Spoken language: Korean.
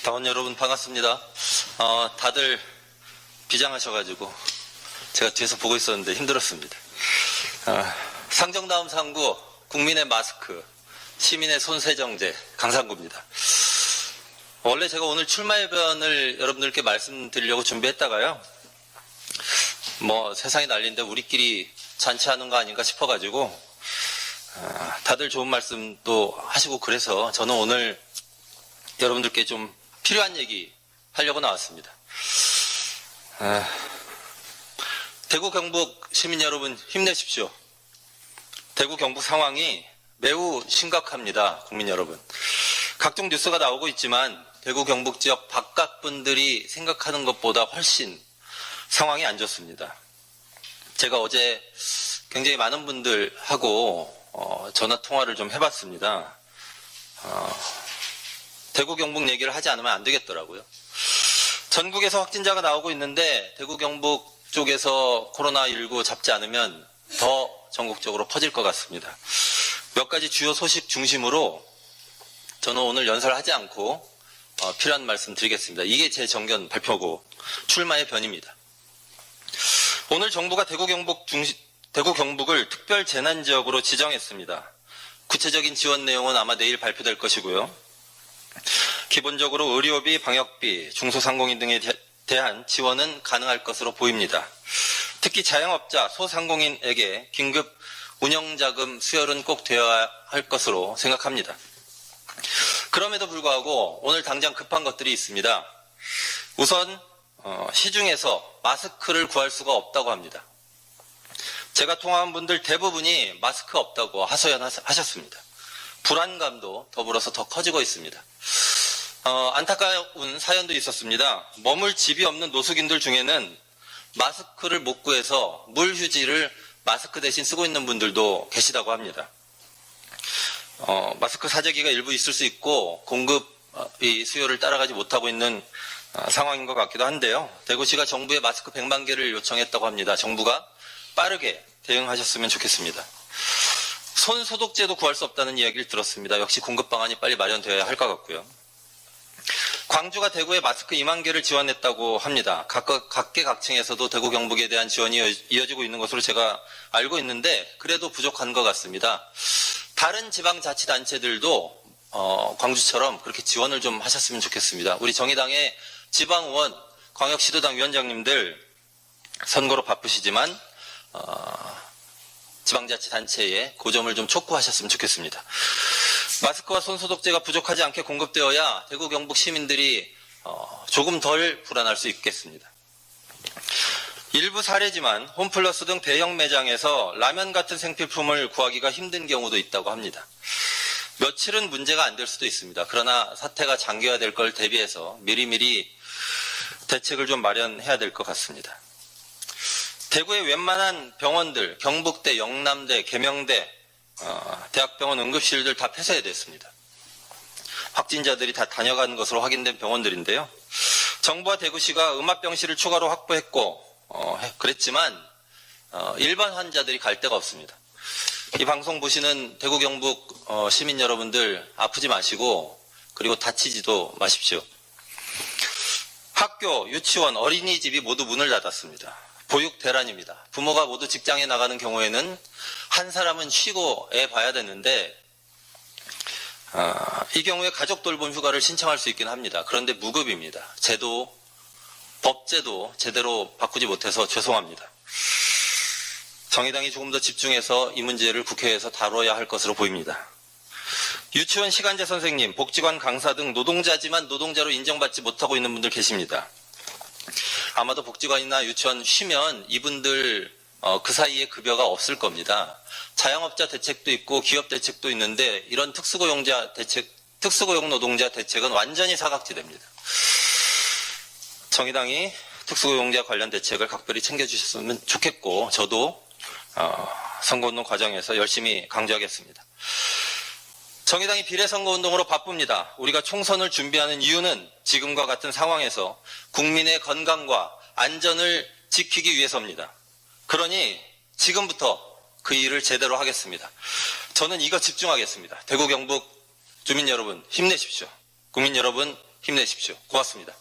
당원 여러분 반갑습니다. 다들 비장하셔가지고 제가 뒤에서 보고 있었는데 힘들었습니다. 상정다음 상구, 국민의 마스크, 시민의 손세정제, 강상구입니다. 원래 제가 오늘 출마해변을 여러분들께 말씀드리려고 준비했다가요. 세상이 난리인데 우리끼리 잔치하는 거 아닌가 싶어가지고 다들 좋은 말씀도 하시고 그래서 저는 오늘 여러분들께 좀 필요한 얘기 하려고 나왔습니다. 대구 경북 시민 여러분 힘내십시오. 대구 경북 상황이 매우 심각합니다. 국민 여러분. 각종 뉴스가 나오고 있지만 대구 경북 지역 바깥 분들이 생각하는 것보다 훨씬 상황이 안 좋습니다. 제가 어제 굉장히 많은 분들하고 전화 통화를 좀 해봤습니다. 대구 경북 얘기를 하지 않으면 안 되겠더라고요. 전국에서 확진자가 나오고 있는데 대구 경북 쪽에서 코로나19 잡지 않으면 더 전국적으로 퍼질 것 같습니다. 몇 가지 주요 소식 중심으로 저는 오늘 연설하지 않고 필요한 말씀 드리겠습니다. 이게 제 정견 발표고 출마의 변입니다. 오늘 정부가 대구 경북을 특별 재난지역으로 지정했습니다. 구체적인 지원 내용은 아마 내일 발표될 것이고요. 기본적으로 의료비, 방역비, 중소상공인 등에 대한 지원은 가능할 것으로 보입니다. 특히 자영업자, 소상공인에게 긴급 운영자금 수혈은 꼭 되어야 할 것으로 생각합니다. 그럼에도 불구하고 오늘 당장 급한 것들이 있습니다. 우선 시중에서 마스크를 구할 수가 없다고 합니다. 제가 통화한 분들 대부분이 마스크 없다고 하소연하셨습니다. 불안감도 더불어서 더 커지고 있습니다. 안타까운 사연도 있었습니다. 머물 집이 없는 노숙인들 중에는 마스크를 못 구해서 물휴지를 마스크 대신 쓰고 있는 분들도 계시다고 합니다. 마스크 사재기가 일부 있을 수 있고 공급이 수요를 따라가지 못하고 있는 상황인 것 같기도 한데요. 대구시가 정부에 마스크 100만 개를 요청했다고 합니다. 정부가 빠르게 대응하셨으면 좋겠습니다. 손소독제도 구할 수 없다는 이야기를 들었습니다. 역시 공급 방안이 빨리 마련되어야 할 것 같고요. 광주가 대구에 마스크 2만 개를 지원했다고 합니다. 각계각층에서도 대구 경북에 대한 지원이 이어지고 있는 것으로 제가 알고 있는데 그래도 부족한 것 같습니다. 다른 지방자치단체들도 광주처럼 그렇게 지원을 좀 하셨으면 좋겠습니다. 우리 정의당의 지방의원, 광역시도당 위원장님들 선거로 바쁘시지만 지방자치단체에 그 점을 좀 촉구하셨으면 좋겠습니다. 마스크와 손소독제가 부족하지 않게 공급되어야 대구 경북 시민들이 조금 덜 불안할 수 있겠습니다. 일부 사례지만 홈플러스 등 대형 매장에서 라면 같은 생필품을 구하기가 힘든 경우도 있다고 합니다. 며칠은 문제가 안 될 수도 있습니다. 그러나 사태가 장기화될 걸 대비해서 미리미리 대책을 좀 마련해야 될 것 같습니다. 대구의 웬만한 병원들, 경북대, 영남대, 계명대, 대학병원 응급실들 다 폐쇄해야 됐습니다. 확진자들이 다 다녀간 것으로 확인된 병원들인데요. 정부와 대구시가 음압병실을 추가로 확보했고 그랬지만 일반 환자들이 갈 데가 없습니다. 이 방송 보시는 대구 경북 시민 여러분들 아프지 마시고 그리고 다치지도 마십시오. 학교, 유치원, 어린이집이 모두 문을 닫았습니다. 보육 대란입니다. 부모가 모두 직장에 나가는 경우에는 한 사람은 쉬고 애 봐야 되는데 이 경우에 가족 돌봄 휴가를 신청할 수 있긴 합니다. 그런데 무급입니다. 법제도 제대로 바꾸지 못해서 죄송합니다. 정의당이 조금 더 집중해서 이 문제를 국회에서 다뤄야 할 것으로 보입니다. 유치원 시간제 선생님, 복지관 강사 등 노동자지만 노동자로 인정받지 못하고 있는 분들 계십니다. 아마도 복지관이나 유치원 쉬면 이분들 그 사이에 급여가 없을 겁니다. 자영업자 대책도 있고 기업 대책도 있는데 이런 특수고용 노동자 대책은 완전히 사각지대입니다. 정의당이 특수고용자 관련 대책을 각별히 챙겨주셨으면 좋겠고 저도 선거운동 과정에서 열심히 강조하겠습니다. 정의당이 비례선거운동으로 바쁩니다. 우리가 총선을 준비하는 이유는 지금과 같은 상황에서 국민의 건강과 안전을 지키기 위해서입니다. 그러니 지금부터 그 일을 제대로 하겠습니다. 저는 이거 집중하겠습니다. 대구 경북 주민 여러분 힘내십시오. 국민 여러분 힘내십시오. 고맙습니다.